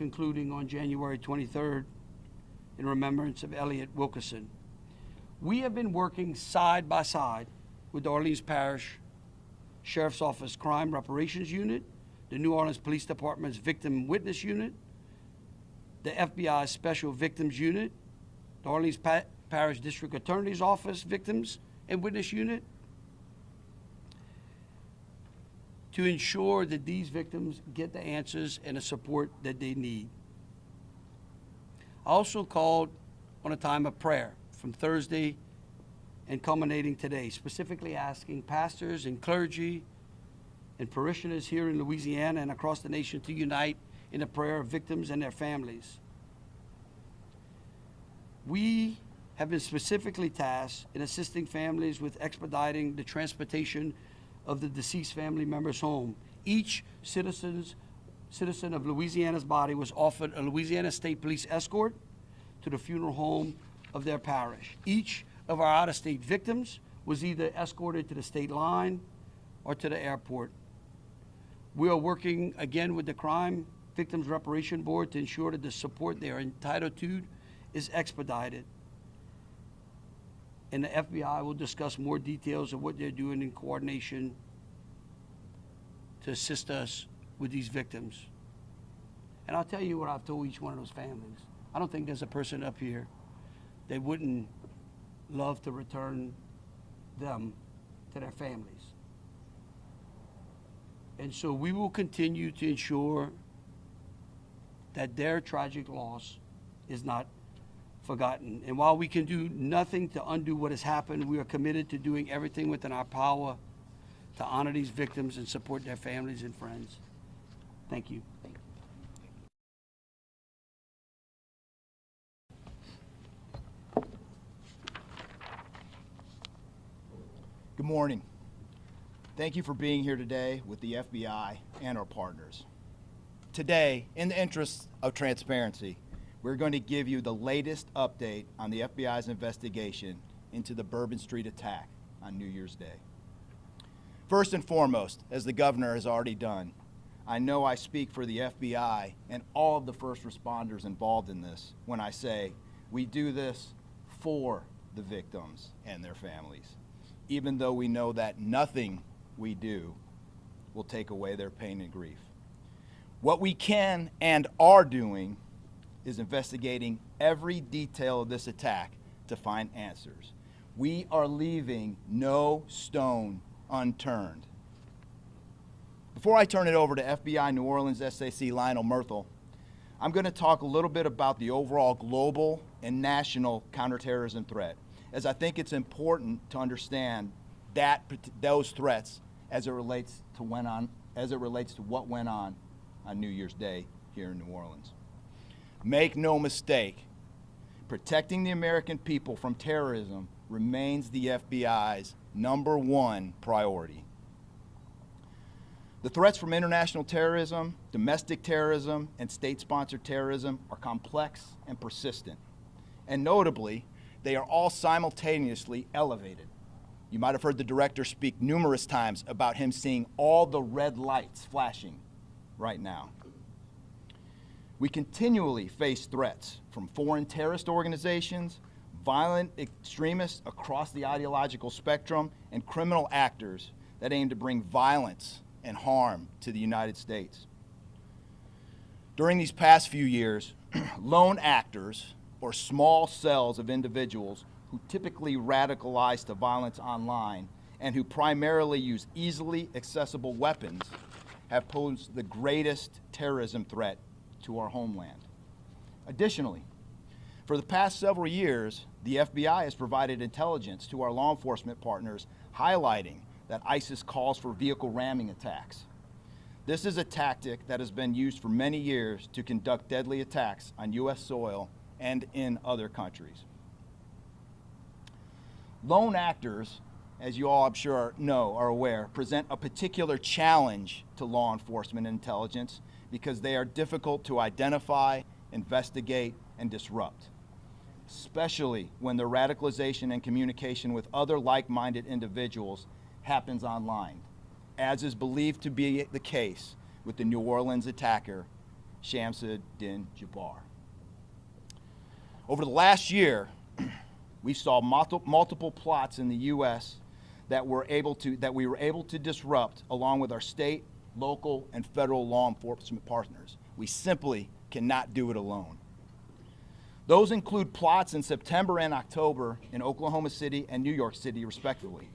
concluding on January 23rd in remembrance of Elliot Wilkerson. We have been working side by side with the Orleans Parish Sheriff's Office Crime Reparations Unit, the New Orleans Police Department's Victim Witness Unit, the FBI Special Victims Unit, the Orleans Parish District Attorney's Office Victims and Witness Unit, to ensure that these victims get the answers and the support that they need. I also called on a time of prayer from Thursday and culminating today, specifically asking pastors and clergy and parishioners here in Louisiana and across the nation to unite in the prayer of victims and their families. We have been specifically tasked in assisting families with expediting the transportation of the deceased family members home. Each citizen of Louisiana's body was offered a Louisiana State Police escort to the funeral home of their parish. Each of our out-of-state victims was either escorted to the state line or to the airport. We are working again with the Crime Victims Reparation Board to ensure that the support they are entitled to is expedited. And the FBI will discuss more details of what they're doing in coordination to assist us with these victims. And I'll tell you what I've told each one of those families. I don't think there's a person up here that wouldn't love to return them to their families. And so we will continue to ensure that their tragic loss is not forgotten. And while we can do nothing to undo what has happened, we are committed to doing everything within our power to honor these victims and support their families and friends. Thank you. Good morning. Thank you for being here today with the FBI and our partners. Today, in the interest of transparency, we're going to give you the latest update on the FBI's investigation into the Bourbon Street attack on New Year's Day. First and foremost, as the governor has already done, I know I speak for the FBI and all of the first responders involved in this when I say we do this for the victims and their families, even though we know that nothing we do will take away their pain and grief. What we can and are doing is investigating every detail of this attack to find answers. We are leaving no stone unturned. Before I turn it over to FBI New Orleans SAC Lionel Myrtle, I'm going to talk a little bit about the overall global and national counterterrorism threat, as I think it's important to understand those threats as it relates to what went on New Year's Day here in New Orleans. Make no mistake, protecting the American people from terrorism remains the FBI's #1 priority. The threats from international terrorism, domestic terrorism, and state-sponsored terrorism are complex and persistent. And notably, they are all simultaneously elevated. You might have heard the director speak numerous times about him seeing all the red lights flashing right now. We continually face threats from foreign terrorist organizations, violent extremists across the ideological spectrum, and criminal actors that aim to bring violence and harm to the United States. During these past few years, lone actors, or small cells of individuals who typically radicalize to violence online and who primarily use easily accessible weapons, have posed the greatest terrorism threat to our homeland. Additionally, for the past several years, the FBI has provided intelligence to our law enforcement partners highlighting that ISIS calls for vehicle ramming attacks. This is a tactic that has been used for many years to conduct deadly attacks on U.S. soil and in other countries. Lone actors, as you all I'm sure are aware, present a particular challenge to law enforcement intelligence because they are difficult to identify, investigate, and disrupt, especially when their radicalization and communication with other like-minded individuals happens online, as is believed to be the case with the New Orleans attacker Shamsud-Din Jabbar. Over the last year, we saw multiple plots in the U.S. that we were able to disrupt, along with our state, local, and federal law enforcement partners. We simply cannot do it alone. Those include plots in September and October in Oklahoma City and New York City, respectively.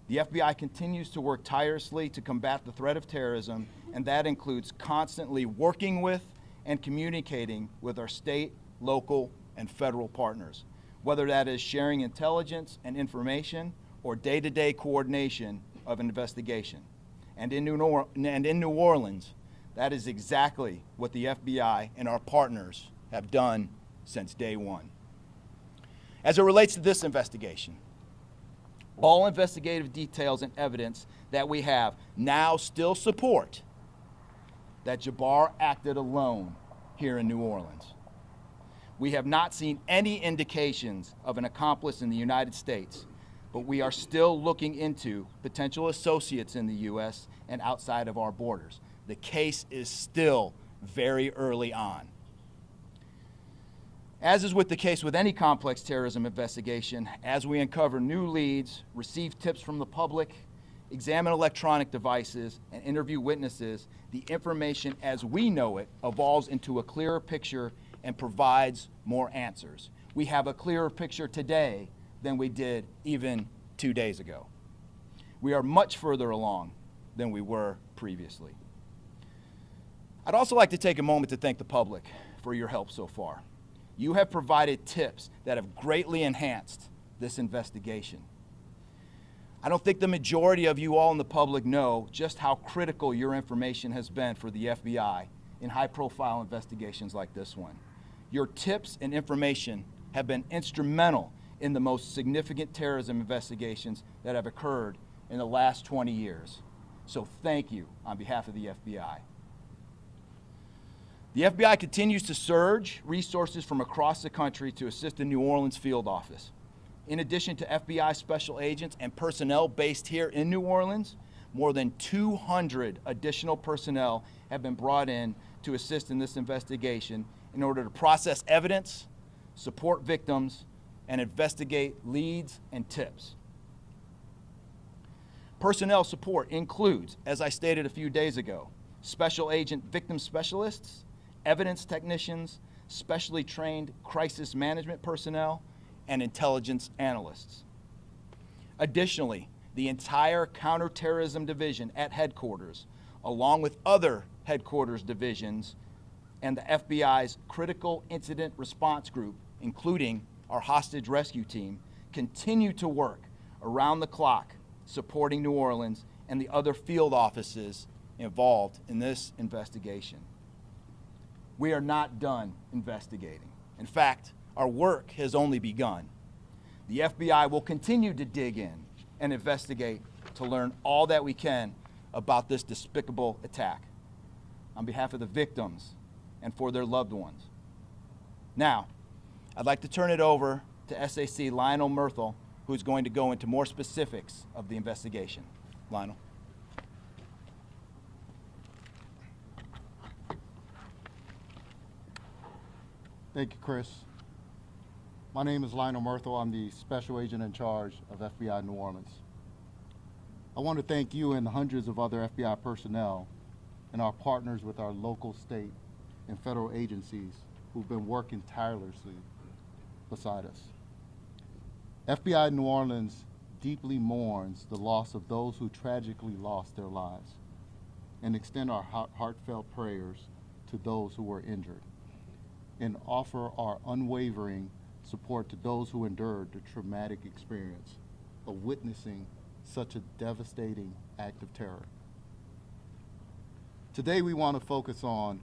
The FBI continues to work tirelessly to combat the threat of terrorism, and that includes constantly working with and communicating with our state, local, and federal partners, whether that is sharing intelligence and information or day-to-day coordination of an investigation. And in New Orleans, that is exactly what the FBI and our partners have done since day one. As it relates to this investigation, all investigative details and evidence that we have now still support that Jabbar acted alone here in New Orleans. We have not seen any indications of an accomplice in the United States, but we are still looking into potential associates in the U.S. and outside of our borders. The case is still very early on. As is with the case with any complex terrorism investigation, as we uncover new leads, receive tips from the public, examine electronic devices, and interview witnesses, the information as we know it evolves into a clearer picture and provides more answers. We have a clearer picture today than we did even 2 days ago. We are much further along than we were previously. I'd also like to take a moment to thank the public for your help so far. You have provided tips that have greatly enhanced this investigation. I don't think the majority of you all in the public know just how critical your information has been for the FBI in high-profile investigations like this one. Your tips and information have been instrumental in the most significant terrorism investigations that have occurred in the last 20 years. So thank you on behalf of the FBI. The FBI continues to surge resources from across the country to assist the New Orleans field office. In addition to FBI special agents and personnel based here in New Orleans, more than 200 additional personnel have been brought in to assist in this investigation in order to process evidence, support victims, and investigate leads and tips. Personnel support includes, as I stated a few days ago, special agent victim specialists, evidence technicians, specially trained crisis management personnel, and intelligence analysts. Additionally, the entire counterterrorism division at headquarters, along with other headquarters divisions, and the FBI's critical incident response group, including our hostage rescue team, continue to work around the clock supporting New Orleans and the other field offices involved in this investigation. We are not done investigating. In fact, our work has only begun. The FBI will continue to dig in and investigate to learn all that we can about this despicable attack on behalf of the victims and for their loved ones. Now, I'd like to turn it over to SAC Lionel Murthel, who's going to go into more specifics of the investigation. Lionel. Thank you, Chris. My name is Lionel Murthel. I'm the special agent in charge of FBI New Orleans. I want to thank you and the hundreds of other FBI personnel and our partners with our local, state, and federal agencies who've been working tirelessly beside us. FBI New Orleans deeply mourns the loss of those who tragically lost their lives and extend our heartfelt prayers to those who were injured, and offer our unwavering support to those who endured the traumatic experience of witnessing such a devastating act of terror. Today we want to focus on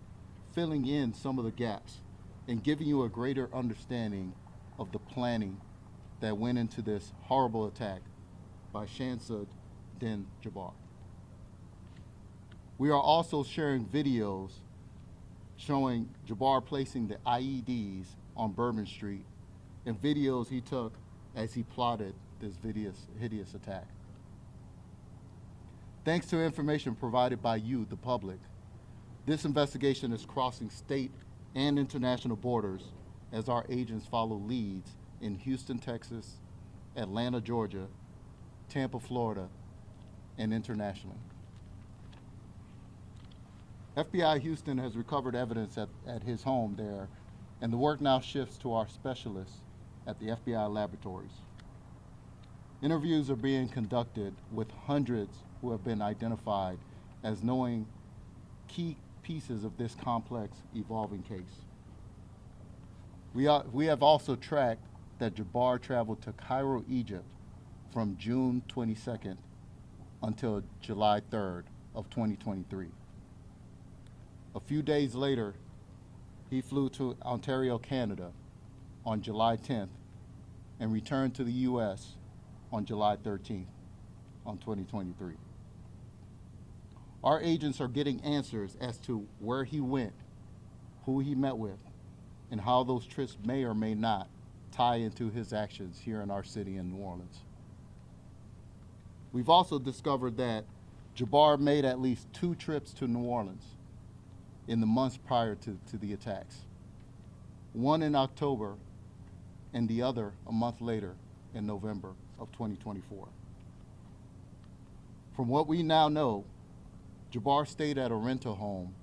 filling in some of the gaps and giving you a greater understanding of the planning that went into this horrible attack by Shamsud-Din Jabbar. We are also sharing videos showing Jabbar placing the IEDs on Bourbon Street and videos he took as he plotted this hideous attack. Thanks to information provided by you, the public, This investigation is crossing state and international borders as our agents follow leads in Houston, Texas, Atlanta, Georgia, Tampa, Florida, and internationally. FBI Houston has recovered evidence at his home there, and the work now shifts to our specialists at the FBI laboratories. Interviews are being conducted with hundreds who have been identified as knowing key pieces of this complex, evolving case. We have also tracked that Jabbar traveled to Cairo, Egypt from June 22nd until July 3rd of 2023. A few days later, he flew to Ontario, Canada on July 10th and returned to the U.S. on July 13th on 2023. Our agents are getting answers as to where he went, who he met with, and how those trips may or may not tie into his actions here in our city in New Orleans. We've also discovered that Jabbar made at least 2 trips to New Orleans in the months prior to the attacks. One in October and the other a month later in November of 2024. From what we now know, Jabbar stayed at a rental home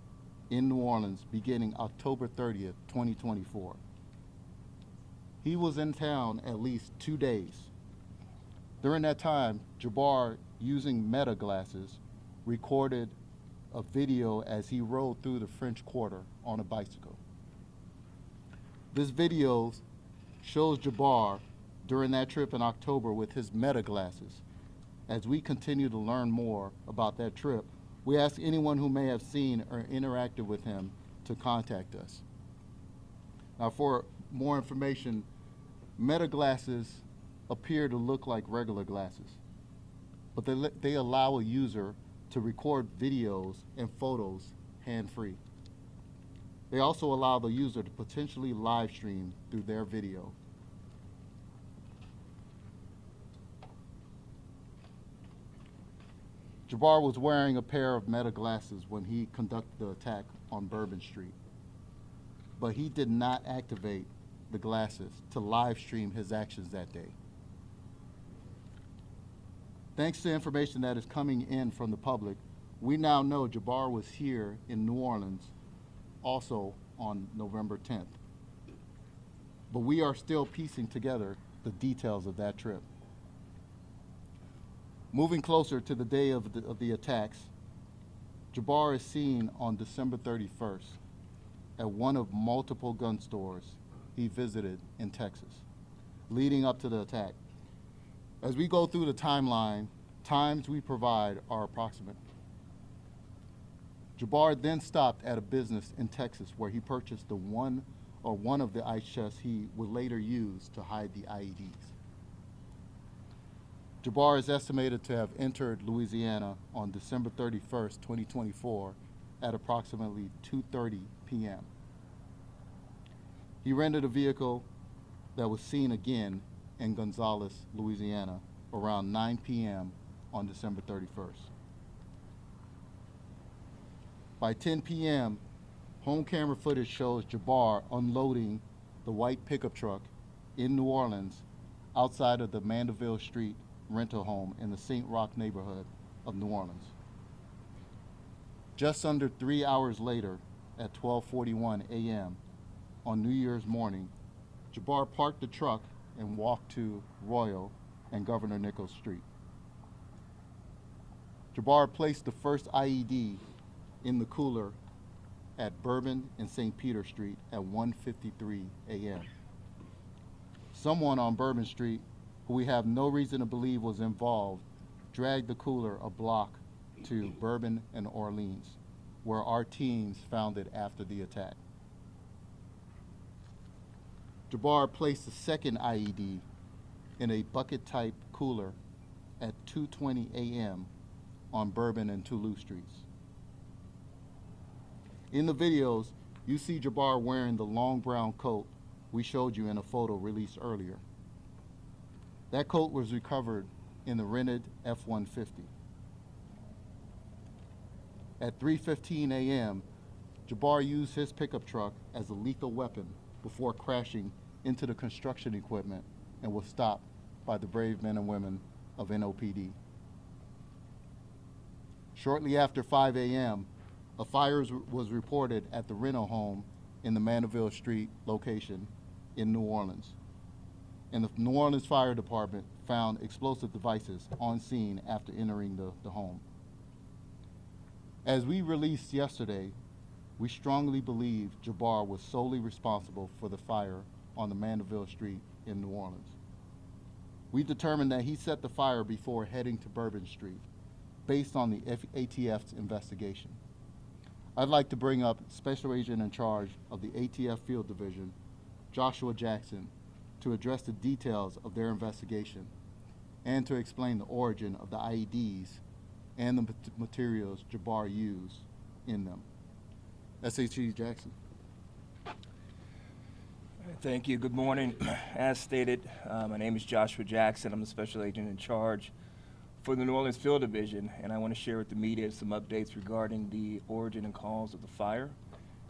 in New Orleans beginning October 30th, 2024. He was in town at least 2 days. During that time, Jabbar, using Meta glasses, recorded a video as he rode through the French Quarter on a bicycle. This video shows Jabbar during that trip in October with his Meta glasses. As we continue to learn more about that trip, we ask anyone who may have seen or interacted with him to contact us. Now, for more information, Meta glasses appear to look like regular glasses, but they allow a user to record videos and photos hand-free. They also allow the user to potentially live stream through their video. Jabbar was wearing a pair of Meta glasses when he conducted the attack on Bourbon Street, but he did not activate the glasses to live stream his actions that day. Thanks to information that is coming in from the public, we now know Jabbar was here in New Orleans also on November 10th. But we are still piecing together the details of that trip. Moving closer to the day of the attacks, Jabbar is seen on December 31st at one of multiple gun stores he visited in Texas, leading up to the attack. As we go through the timeline, times we provide are approximate. Jabbar then stopped at a business in Texas where he purchased one of the ice chests he would later use to hide the IEDs. Jabbar is estimated to have entered Louisiana on December 31st, 2024 at approximately 2:30 p.m. He rented a vehicle that was seen again in Gonzales, Louisiana around 9 p.m. on December 31st. By 10 p.m., home camera footage shows Jabbar unloading the white pickup truck in New Orleans outside of the Mandeville Street rental home in the St. Roch neighborhood of New Orleans. Just under 3 hours later, at 12:41 a.m. on New Year's morning, Jabbar parked the truck and walked to Royal and Governor Nichols Street. Jabbar placed the first IED in the cooler at Bourbon and St. Peter Street at 1:53 a.m. Someone on Bourbon Street, who we have no reason to believe was involved, dragged the cooler a block to Bourbon and Orleans, where our teams found it after the attack. Jabbar placed the second IED in a bucket-type cooler at 2:20 a.m. on Bourbon and Toulouse Streets. In the videos, you see Jabbar wearing the long brown coat we showed you in a photo released earlier. That coat was recovered in the rented F-150. At 3:15 a.m., Jabbar used his pickup truck as a lethal weapon before crashing into the construction equipment and was stopped by the brave men and women of NOPD. Shortly after 5 a.m., a fire was reported at the rental home in the Mandeville Street location in New Orleans. And the New Orleans Fire Department found explosive devices on scene after entering the home. As we released yesterday, we strongly believe Jabbar was solely responsible for the fire on the Mandeville Street in New Orleans. We determined that he set the fire before heading to Bourbon Street, based on the ATF's investigation. I'd like to bring up Special Agent in charge of the ATF Field Division, Joshua Jackson, to address the details of their investigation and to explain the origin of the IEDs and the materials Jabbar used in them. SAG Jackson. Thank you. Good morning. As stated, my name is Joshua Jackson. I'm the Special Agent in charge for the New Orleans Field Division, and I want to share with the media some updates regarding the origin and cause of the fire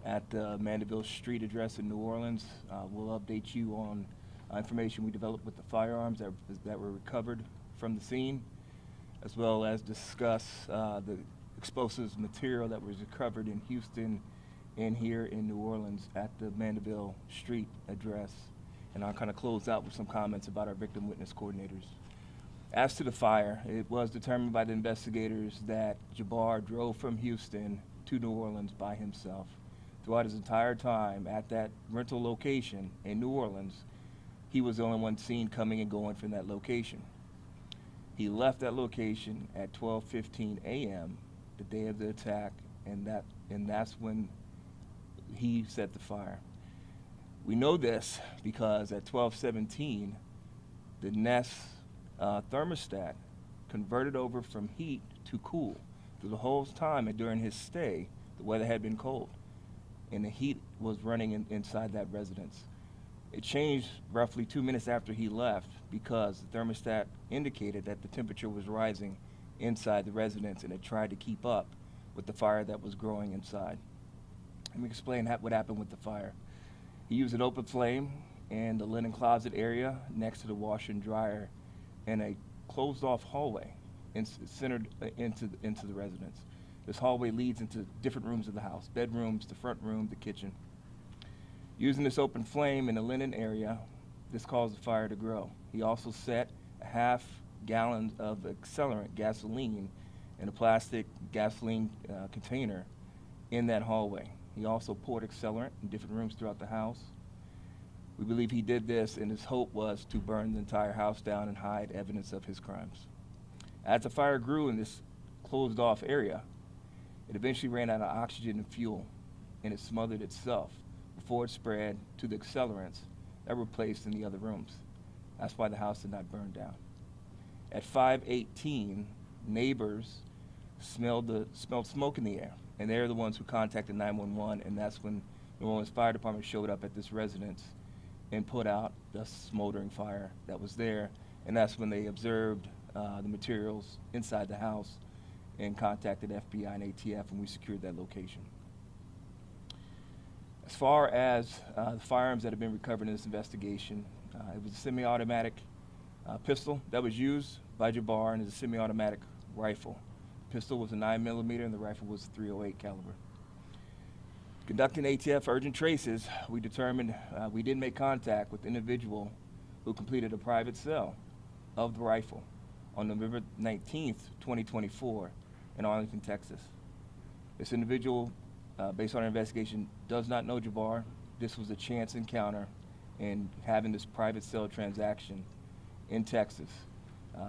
at the Mandeville Street address in New Orleans. We'll update you on information we developed with the firearms that were recovered from the scene, as well as discuss the explosives material that was recovered in Houston and here in New Orleans at the Mandeville Street address. And I'll kind of close out with some comments about our victim witness coordinators. As to the fire, it was determined by the investigators that Jabbar drove from Houston to New Orleans by himself. Throughout his entire time at that rental location in New Orleans, he was the only one seen coming and going from that location. He left that location at 12:15 a.m. the day of the attack, and that's when he set the fire. We know this because at 12:17, the Nest thermostat converted over from heat to cool. Through the whole time and during his stay, the weather had been cold, and the heat was running inside that residence. It changed roughly 2 minutes after he left because the thermostat indicated that the temperature was rising inside the residence, and it tried to keep up with the fire that was growing inside. Let me explain what happened with the fire. He used an open flame in the linen closet area next to the washer and dryer in a closed-off hallway centered into the residence. This hallway leads into different rooms of the house: bedrooms, the front room, the kitchen. Using this open flame in the linen area, this caused the fire to grow. He also set a half gallon of accelerant, gasoline, in a plastic gasoline container in that hallway. He also poured accelerant in different rooms throughout the house. We believe he did this, and his hope was to burn the entire house down and hide evidence of his crimes. As the fire grew in this closed-off area, it eventually ran out of oxygen and fuel, and it smothered itself before it spread to the accelerants that were placed in the other rooms. That's why the house did not burn down. At 5:18, neighbors smelled smoke in the air, and they're the ones who contacted 911, and that's when New Orleans Fire Department showed up at this residence and put out the smoldering fire that was there, and that's when they observed the materials inside the house and contacted FBI and ATF, and we secured that location. As far as the firearms that have been recovered in this investigation, it was a semi-automatic pistol that was used by Jabbar, and it's a semi-automatic rifle. The pistol was a 9mm and the rifle was a .308 caliber. Conducting ATF urgent traces, we determined we did make contact with the individual who completed a private sale of the rifle on November 19th, 2024 in Arlington, Texas. This individual, based on our investigation, does not know Jabbar. This was a chance encounter in having this private sale transaction in Texas.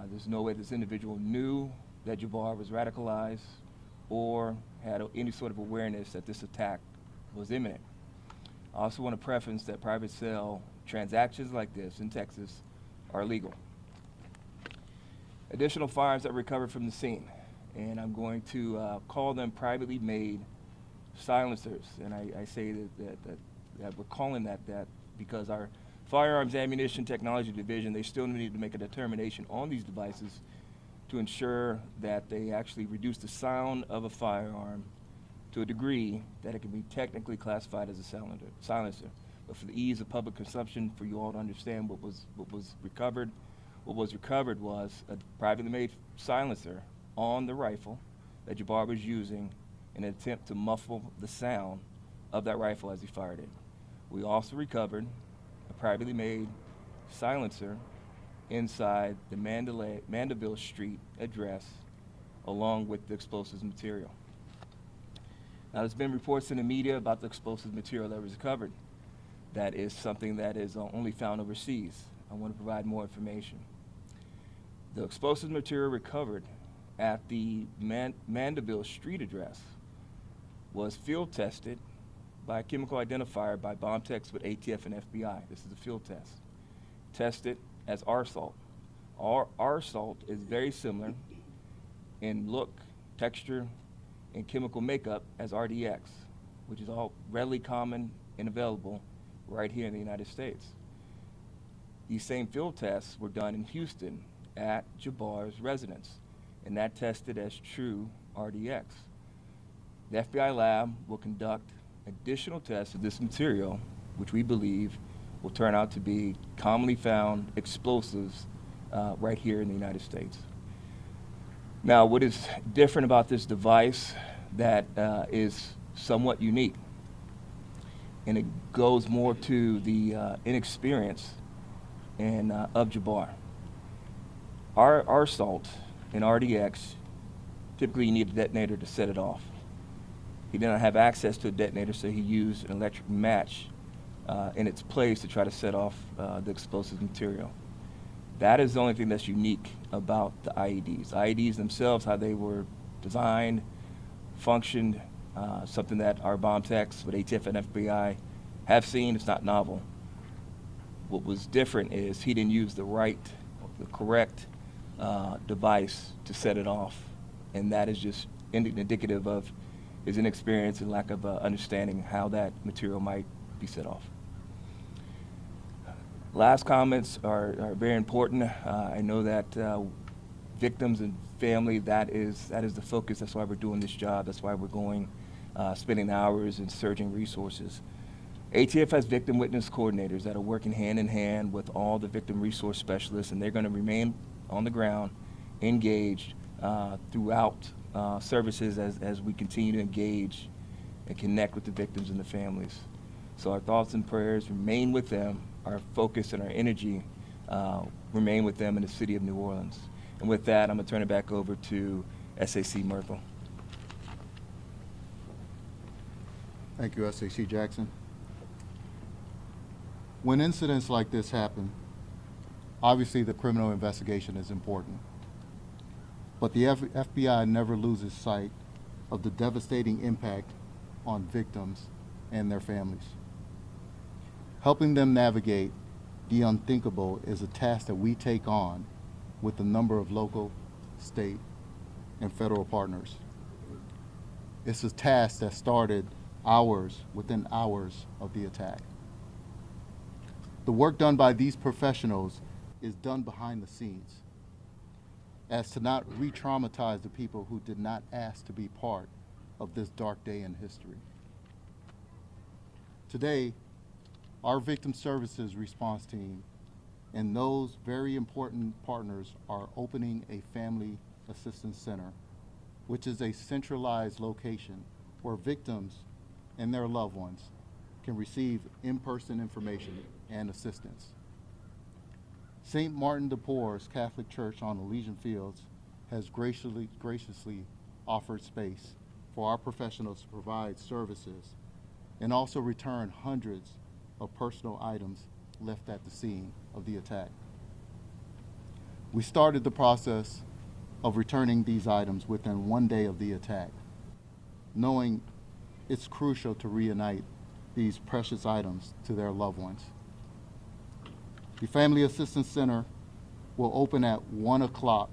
There's no way this individual knew that Jabbar was radicalized or had any sort of awareness that this attack was imminent. I also want to preface that private sale transactions like this in Texas are illegal. Additional firearms that were recovered from the scene, and I'm going to call them privately made silencers, and I say that we're calling that because our Firearms Ammunition Technology Division, they still need to make a determination on these devices to ensure that they actually reduce the sound of a firearm to a degree that it can be technically classified as a silencer. But for the ease of public consumption, for you all to understand what was recovered was a privately made silencer on the rifle that Jabbar was using in an attempt to muffle the sound of that rifle as he fired it. We also recovered a privately made silencer inside the Mandeville Street address, along with the explosives material. Now, there's been reports in the media about the explosive material that was recovered. That is something that is only found overseas. I want to provide more information. The explosive material recovered at the Mandeville Street address was field tested by a chemical identifier by bomb techs with ATF and FBI. This is a field test. Tested as R salt. R salt is very similar in look, texture, and chemical makeup as RDX, which is all readily common and available right here in the United States. These same field tests were done in Houston at Jabbar's residence, and that tested as true RDX. The FBI lab will conduct additional tests of this material, which we believe will turn out to be commonly found explosives right here in the United States. Now, what is different about this device that is somewhat unique, and it goes more to the inexperience of Jabbar. Our salt and RDX, typically you need a detonator to set it off. He did not have access to a detonator, so he used an electric match in its place to try to set off the explosive material. That is the only thing that's unique about the IEDs. IEDs themselves, how they were designed, functioned, something that our bomb techs with ATF and FBI have seen. It's not novel. What was different is he didn't use the correct device to set it off, and that is just indicative of his inexperience and lack of understanding how that material might be set off. Last comments are very important. I know that victims and family, that is the focus. That's why we're doing this job. That's why we're going, spending hours and surging resources. ATF has victim witness coordinators that are working hand in hand with all the victim resource specialists, and they're going to remain on the ground, engaged throughout services as we continue to engage and connect with the victims and the families. So our thoughts and prayers remain with them. Our focus and our energy remain with them in the city of New Orleans. And with that, I'm going to turn it back over to SAC Myrtle. Thank you, SAC Jackson. When incidents like this happen, obviously the criminal investigation is important. But the FBI never loses sight of the devastating impact on victims and their families. Helping them navigate the unthinkable is a task that we take on with a number of local, state, and federal partners. It's a task that started within hours of the attack. The work done by these professionals is done behind the scenes, as to not re-traumatize the people who did not ask to be part of this dark day in history. Today, our victim services response team and those very important partners are opening a family assistance center, which is a centralized location where victims and their loved ones can receive in-person information and assistance. St. Martin de Porres Catholic Church on Elysian Fields has graciously offered space for our professionals to provide services and also return hundreds of personal items left at the scene of the attack. We started the process of returning these items within 1 day of the attack, knowing it's crucial to reunite these precious items to their loved ones. The Family Assistance Center will open at 1 o'clock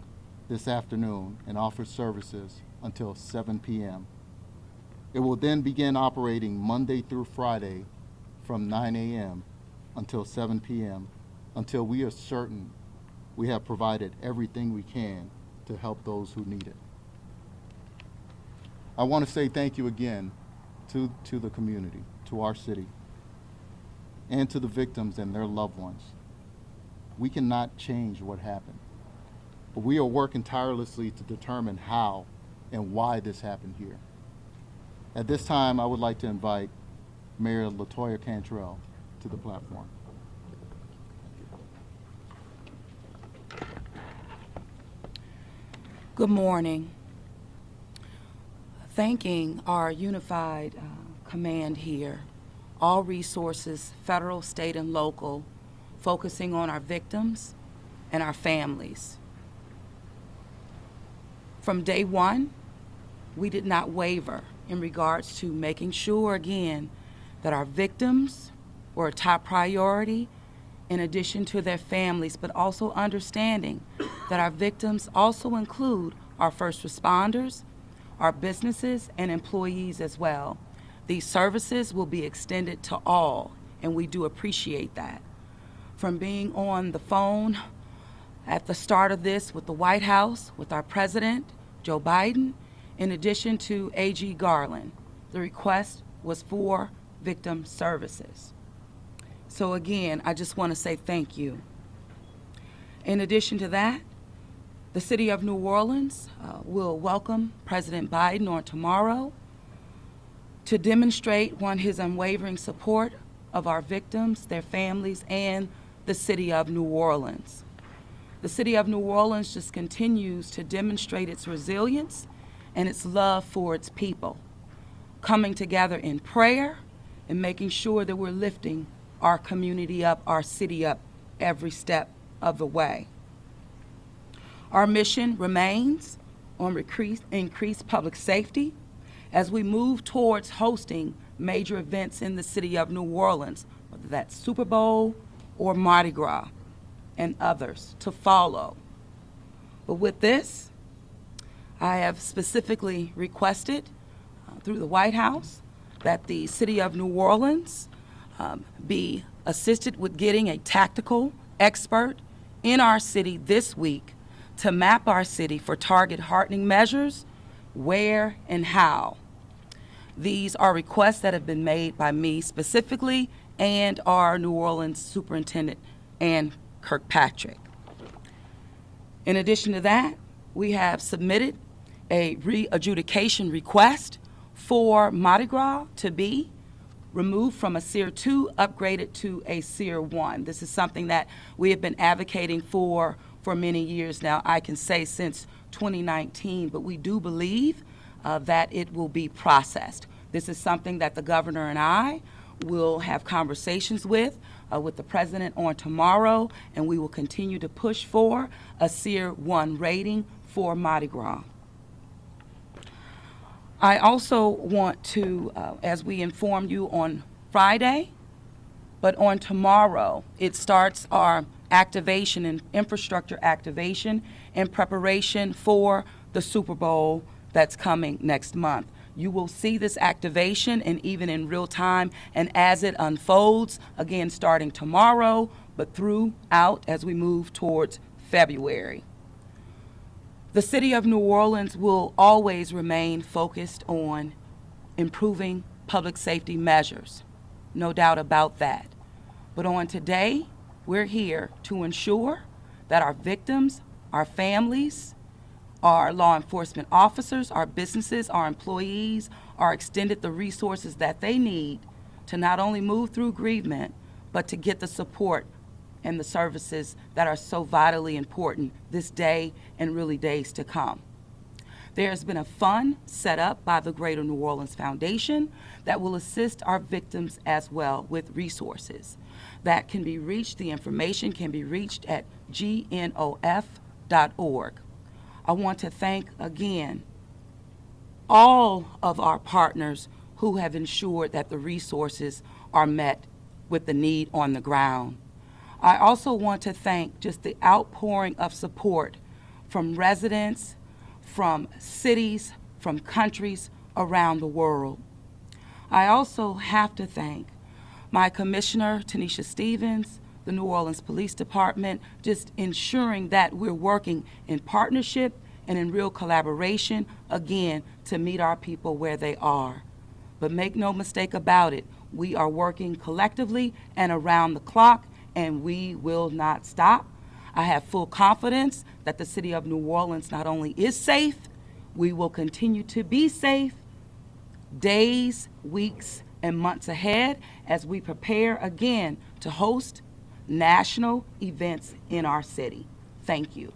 this afternoon and offer services until 7 p.m. It will then begin operating Monday through Friday from 9 a.m. until 7 p.m. until we are certain we have provided everything we can to help those who need it. I want to say thank you again to the community, to our city, and to the victims and their loved ones. We cannot change what happened, but we are working tirelessly to determine how and why this happened here. At this time, I would like to invite Mayor LaToya Cantrell to the platform. Good morning. Thanking our unified command here, all resources, federal, state, and local, focusing on our victims and our families. From day one, we did not waver in regards to making sure, again, that our victims were a top priority in addition to their families, but also understanding that our victims also include our first responders, our businesses, and employees as well. These services will be extended to all, and we do appreciate that. From being on the phone at the start of this with the White House, with our President, Joe Biden, in addition to AG Garland, the request was for victim services. So again, I just want to say thank you. In addition to that, the City of New Orleans will welcome President Biden on tomorrow to demonstrate, his unwavering support of our victims, their families, and the City of New Orleans. The City of New Orleans just continues to demonstrate its resilience and its love for its people, coming together in prayer and making sure that we're lifting our community up, our city up, every step of the way. Our mission remains on increased public safety as we move towards hosting major events in the City of New Orleans, whether that's Super Bowl or Mardi Gras, and others to follow. But with this, I have specifically requested through the White House that the City of New Orleans be assisted with getting a tactical expert in our city this week to map our city for target hardening measures, where and how. These are requests that have been made by me specifically and our New Orleans Superintendent, Ann Kirkpatrick. In addition to that, we have submitted a re-adjudication request for Mardi Gras to be removed from a Tier 2, upgraded to a Tier 1. This is something that we have been advocating for many years now, I can say since 2019, but we do believe that it will be processed. This is something that the governor and I will have conversations with the president on tomorrow, and we will continue to push for a Tier 1 rating for Mardi Gras. I also want to, as we informed you on Friday, but on tomorrow, it starts our activation and infrastructure activation in preparation for the Super Bowl that's coming next month. You will see this activation and even in real time and as it unfolds, again starting tomorrow, but throughout as we move towards February. The City of New Orleans will always remain focused on improving public safety measures, no doubt about that. But on today, we're here to ensure that our victims, our families, our law enforcement officers, our businesses, our employees are extended the resources that they need to not only move through grievement, but to get the support and the services that are so vitally important this day and really days to come. There's been a fund set up by the Greater New Orleans Foundation that will assist our victims as well with resources that can be reached. The information can be reached at gnof.org. I want to thank again all of our partners who have ensured that the resources are met with the need on the ground. I also want to thank just the outpouring of support from residents, from cities, from countries around the world. I also have to thank my Commissioner, Tanisha Stevens, the New Orleans Police Department, just ensuring that we're working in partnership and in real collaboration, again, to meet our people where they are. But make no mistake about it, we are working collectively and around the clock, and we will not stop. I have full confidence that the city of New Orleans not only is safe, we will continue to be safe days, weeks, and months ahead as we prepare again to host national events in our city. Thank you.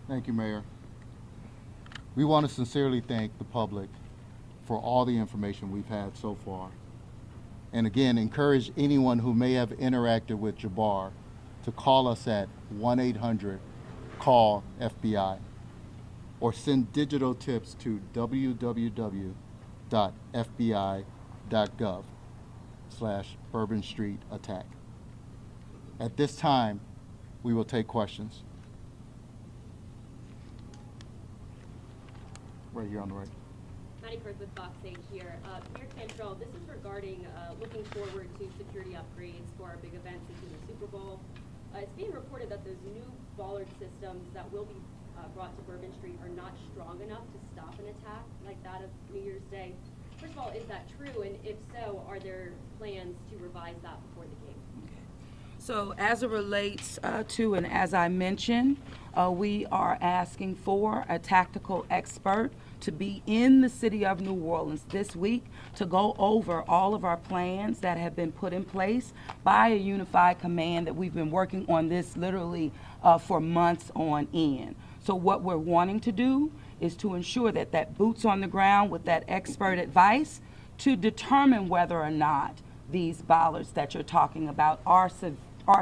Thank you, Mayor. We want to sincerely thank the public for all the information we've had so far. And again, encourage anyone who may have interacted with Jabbar to call us at 1-800-CALL-FBI or send digital tips to www.fbi.gov/Bourbon Street attack. At this time, we will take questions. Right here on the right. Maddie Kurth with Fox 8 here. Mayor Cantrell, this is regarding looking forward to security upgrades for our big events, including the Super Bowl. It's being reported that those new bollard systems that will be brought to Bourbon Street are not strong enough to stop an attack like that of New Year's Day. First of all, is that true? And if so, are there plans to revise that before the game? So as it relates to, and as I mentioned, we are asking for a tactical expert to be in the city of New Orleans this week to go over all of our plans that have been put in place by a unified command that we've been working on this literally for months on end. So what we're wanting to do is to ensure that that boots on the ground with that expert advice to determine whether or not these bollards that you're talking about are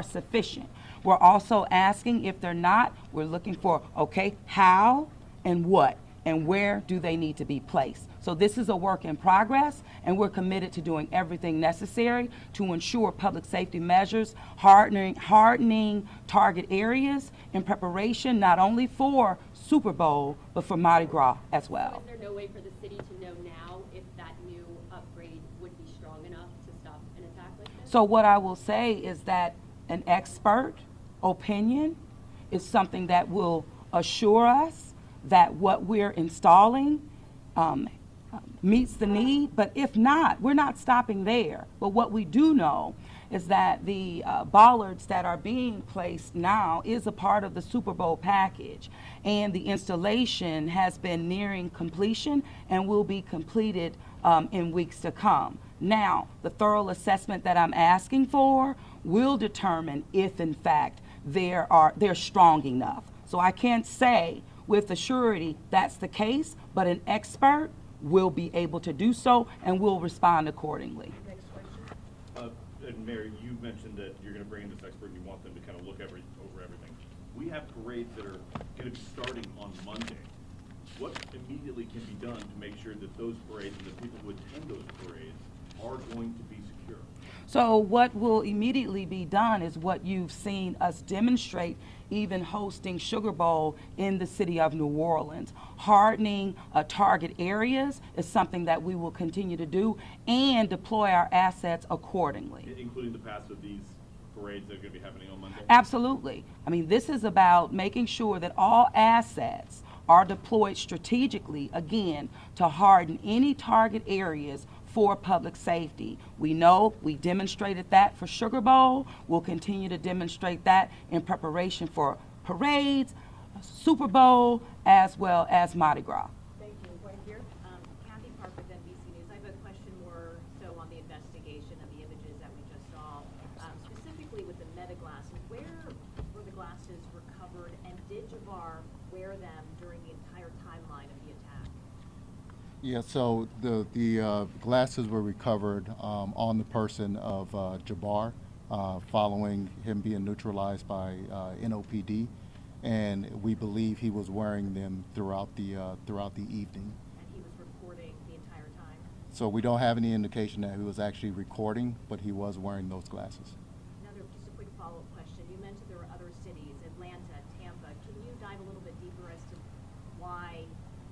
sufficient. We're also asking if they're not, we're looking for, okay, how and what and where do they need to be placed. So this is a work in progress, and we're committed to doing everything necessary to ensure public safety measures, hardening target areas in preparation not only for Super Bowl, but for Mardi Gras as well. So is there no way for the city to know now if that new upgrade would be strong enough to stop an attack like this? So what I will say is that an expert opinion is something that will assure us that what we're installing meets the need, but if not, we're not stopping there. But what we do know is that the bollards that are being placed now is a part of the Super Bowl package, and the installation has been nearing completion and will be completed in weeks to come. Now, the thorough assessment that I'm asking for will determine if, in fact, they're strong enough. So I can't say with a surety that's the case, but an expert will be able to do so and will respond accordingly. Next question. And Mayor, you mentioned that you're going to bring in this expert and you want them to kind of look over everything. We have parades that are going to be starting on Monday. What immediately can be done to make sure that those parades and the people who attend those parades are going to be secure? So what will immediately be done is what you've seen us demonstrate even hosting Sugar Bowl in the city of New Orleans. Hardening target areas is something that we will continue to do and deploy our assets accordingly. Including the pass of these parades that are going to be happening on Monday? Absolutely. I mean, this is about making sure that all assets are deployed strategically, again, to harden any target areas for public safety. We know we demonstrated that for Sugar Bowl. We'll continue to demonstrate that in preparation for parades, Super Bowl, as well as Mardi Gras. Thank you. Right here. Kathy Park with NBC News. I have a question more so on the investigation of the images that we just saw, specifically with the meta glasses. Where were the glasses recovered, and did Jabbar wear them during the entire timeline of the attack? Yeah, so the glasses were recovered on the person of Jabbar following him being neutralized by NOPD, and we believe he was wearing them throughout the evening. And he was recording the entire time? So we don't have any indication that he was actually recording, but he was wearing those glasses. Another, just a quick follow-up question. You mentioned there were other cities, Atlanta, Tampa. Can you dive a little bit deeper as to why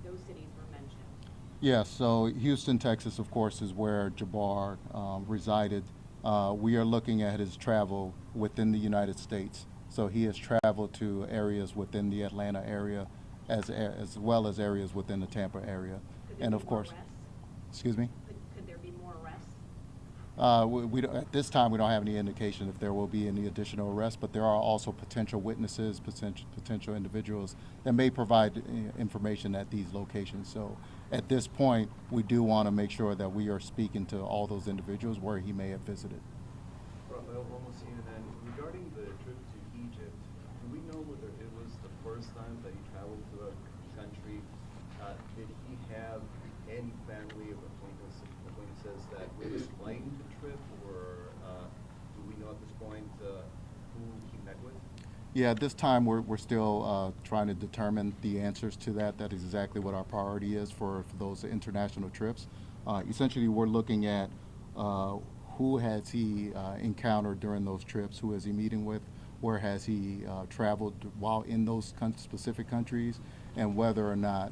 those cities were mentioned? Yeah, so Houston, Texas, of course, is where Jabbar resided we are looking at his travel within the United States. So he has traveled to areas within the Atlanta area as well as areas within the Tampa area. And of course, excuse me? Could there be more arrests? We don't, at this time, we don't have any indication if there will be any additional arrests, but there are also potential witnesses, potential individuals that may provide information at these locations. So at this point, we do want to make sure that we are speaking to all those individuals where he may have visited. Rafael, almost here then. Regarding the trip to Egypt, do we know whether it was the first time that he traveled to a country? Did he have any family or acquaintances that would explain the trip, or do we know at this point who he met with? Yeah, at this time we're still trying to determine the answers to that. That is exactly what our priority is for those international trips. Essentially, we're looking at who has he encountered during those trips, who is he meeting with, where has he traveled while in those specific countries, and whether or not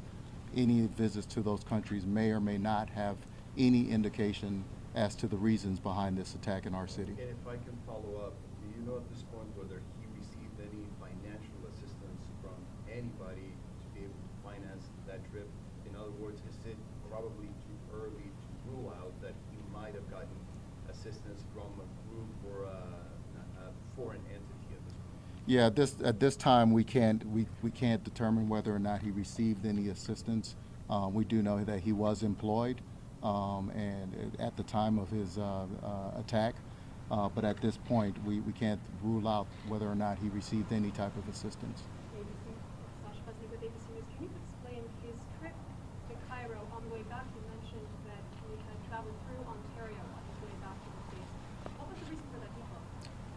any visits to those countries may or may not have any indication as to the reasons behind this attack in our city. And if I can follow up, do you know at this point whether he received any financial assistance from anybody to be able to finance that trip? In other words, is it probably too early to rule out that he might have gotten assistance from a group or a foreign entity at this point? Yeah, at this time we can't determine whether or not he received any assistance. We do know that he was employed, and at the time of his attack, but at this point we can't rule out whether or not he received any type of assistance. ABC, Sasha Pesnik with ABC News. Can you explain his trip to Cairo on the way back? You mentioned that he had traveled through Ontario on his way back to the States. What was the reason for that detour?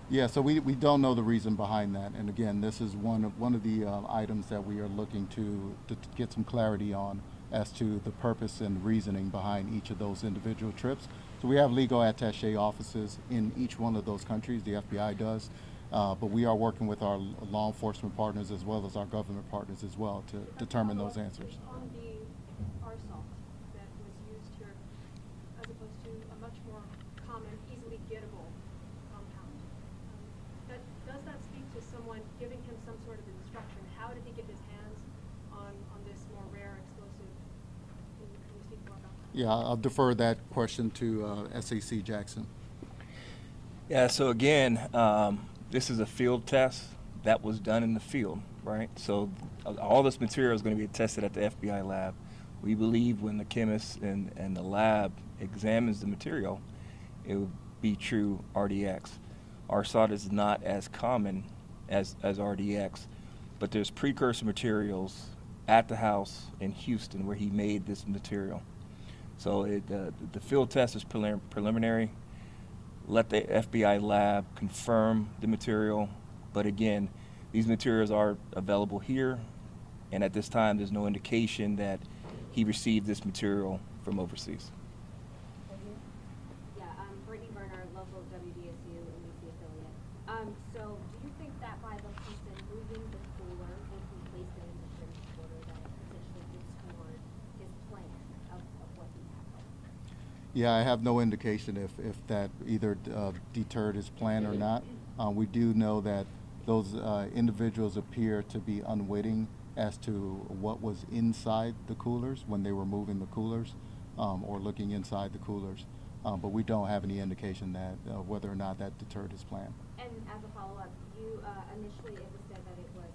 Yeah, so we don't know the reason behind that, and again, this is one of the items that we are looking to get some clarity on as to the purpose and reasoning behind each of those individual trips. So we have legal attaché offices in each one of those countries, the FBI does, but we are working with our law enforcement partners as well as our government partners as well to determine those answers. On the arsalt that was used here, as opposed to a much more common, easily gettable compound, does that speak to someone giving him some sort of instruction? How did he get his hands on this more rare explosive? Can you speak more about that? Yeah, I'll defer that question to SAC Jackson. Yeah, so again, this is a field test that was done in the field, right? So all this material is going to be tested at the FBI lab. We believe when the chemist and the lab examines the material, it will be true RDX. Arsalt is not as common as RDX, but there's precursor materials at the house in Houston where he made this material. So the field test is preliminary. Let the FBI lab confirm the material, but again, these materials are available here, and at this time there's no indication that he received this material from overseas. Yeah, Brittany Berner, local WDSU NBC affiliate. So do you think that by the person moving the cooler, if he placed it in the sheriff's quarter, that it potentially gets toward his plan of what he happened? Yeah, I have no indication if that either deterred his plan or not. We do know that those individuals appear to be unwitting as to what was inside the coolers when they were moving the coolers or looking inside the coolers. But we don't have any indication that whether or not that deterred his plan. And as a follow-up, you initially it was said that it was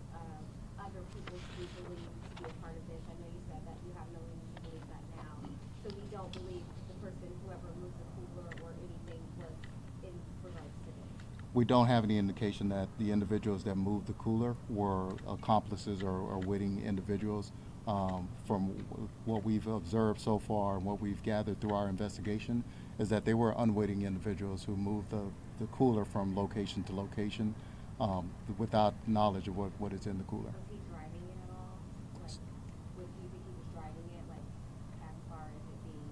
other people who believed to be a part of this. I know you said that you have no reason to believe that now. So we don't believe the person, whoever moved the cooler or anything, was in regards to this. We don't have any indication that the individuals that moved the cooler were accomplices or witting individuals. From what we've observed so far and what we've gathered through our investigation is that they were unwitting individuals who moved the cooler from location to location without knowledge of what is in the cooler. Was he driving it at all? Like, do you think he was driving it, like, as far as it being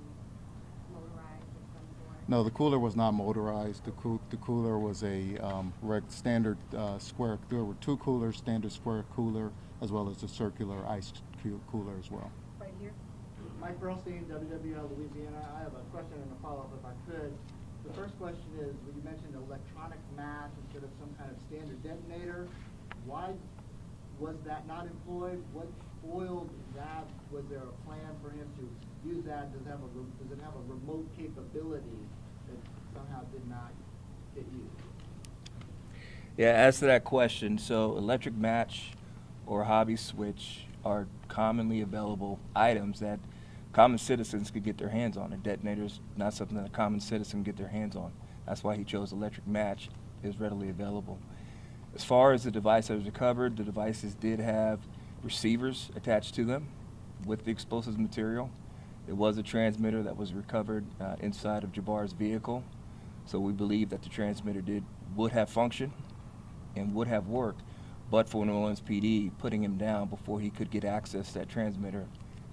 motorized of some sort? No, the cooler was not motorized. The cooler was a standard square. There were two coolers, standard square cooler, as well as a circular ice cooler as well. Right here? Mike Burlstein, WWL Louisiana. I have a question and a follow-up if I could. The first question is, when you mentioned electronic match instead of some kind of standard detonator, why was that not employed? What foiled that? Was there a plan for him to use that? Does it have a remote capability that somehow did not get used? Yeah, as to that question, so electric match or hobby switch are commonly available items that common citizens could get their hands on. A detonator is not something that a common citizen can get their hands on. That's why he chose electric match. Is readily available. As far as the device that was recovered, the devices did have receivers attached to them with the explosive material. There was a transmitter that was recovered inside of Jabbar's vehicle, so we believe that the transmitter would have functioned and would have worked, but for New Orleans PD putting him down before he could get access to that transmitter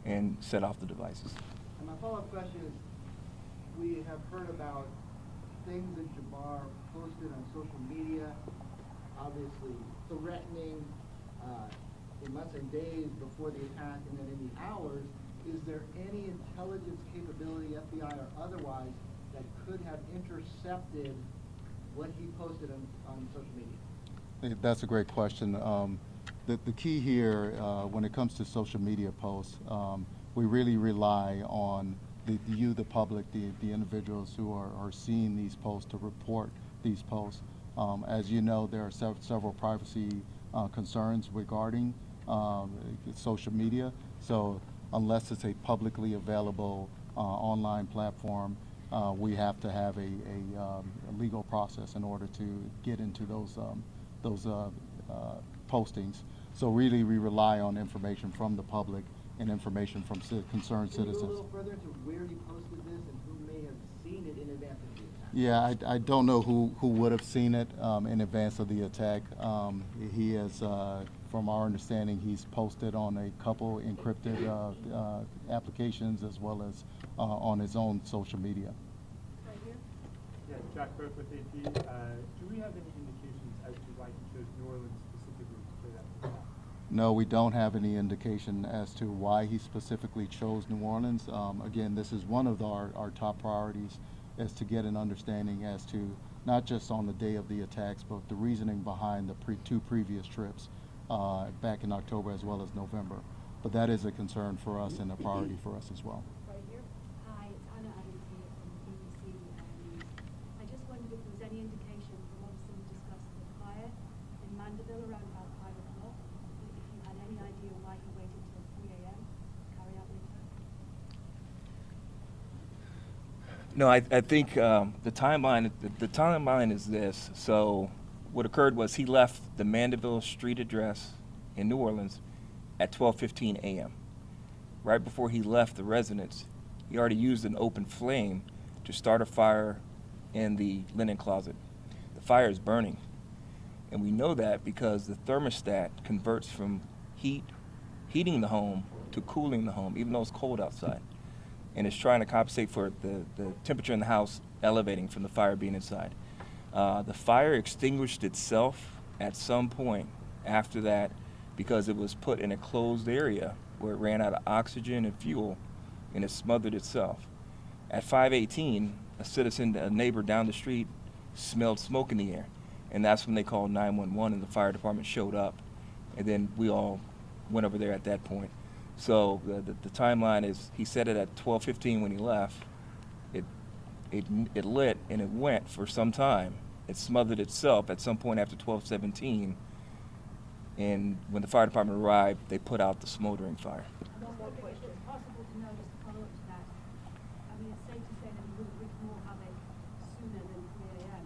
and set off the devices. And my follow-up question is, we have heard about things that Jabbar posted on social media, obviously threatening in months and days before the attack and then in the hours. Is there any intelligence capability, FBI or otherwise, that could have intercepted what he posted on social media? That's a great question. The key here, when it comes to social media posts, we really rely on the public, the individuals who are seeing these posts to report these posts. As you know, there are several privacy concerns regarding social media. So unless it's a publicly available online platform, we have to have a legal process in order to get into those postings. So really, we rely on information from the public and information from concerned citizens. Can you go a little further into where he posted this and who may have seen it in advance of the attack? Yeah, I don't know who would have seen it in advance of the attack. He has, from our understanding, he's posted on a couple encrypted applications as well as on his own social media. Right here. Yeah, Jack Burke with AP. Do we have any indications as to why he chose New Orleans specifically to play that attack? No, we don't have any indication as to why he specifically chose New Orleans. Again, this is one of our top priorities, is to get an understanding as to not just on the day of the attacks, but the reasoning behind the two previous trips back in October as well as November. But that is a concern for us and a priority for us as well. Right here. Hi, it's Anna Adams here from BBC News. I just wondered if there was any indication from obviously we discussed the fire in Mandeville around about 5 o'clock, if you had any idea why he waited till 3 a.m. to carry out the attack? No, I think the timeline is this. So what occurred was he left the Mandeville Street address in New Orleans at 12:15 a.m. Right before he left the residence, he already used an open flame to start a fire in the linen closet. The fire is burning, and we know that because the thermostat converts from heating the home to cooling the home, even though it's cold outside, and it's trying to compensate for the temperature in the house elevating from the fire being inside. The fire extinguished itself at some point after that because it was put in a closed area where it ran out of oxygen and fuel, and it smothered itself. At 5:18, a neighbor down the street, smelled smoke in the air, and that's when they called 911, and the fire department showed up, and then we all went over there at that point. So the timeline is, he said it at 12:15 when he left. It lit and it went for some time. It smothered itself at some point after 12:17, and when the fire department arrived, they put out the smoldering fire. One more question. It's possible to know, just to follow up to that, I mean, it's safe to say that he would have wreaked more havoc sooner than 3 a.m.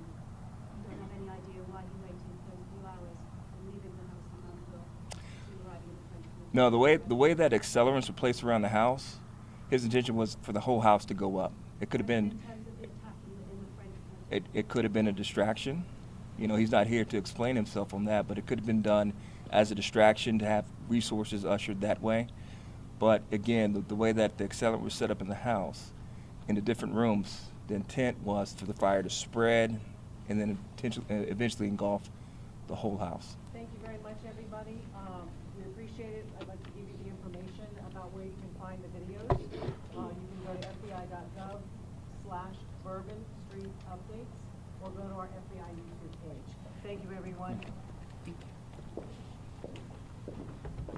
You don't have any idea why he waited those few hours and leaving the house in Mandeville to arriving at the French Quarter? No, the way that accelerants were placed around the house, his intention was for the whole house to go up. It could have been. In terms of the attack in the French Quarter? It could have been a distraction. You know, he's not here to explain himself on that, but it could have been done as a distraction to have resources ushered that way. But again, the way that the accelerant was set up in the house, in the different rooms, the intent was for the fire to spread and then eventually engulf the whole house. Thank you very much, everybody. We appreciate it. I'd like to give you the information about where you can find the videos. You can go to fbi.gov/Bourbon Street. Street updates, or go to our FBI YouTube page. Thank you, everyone. Thank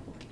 you.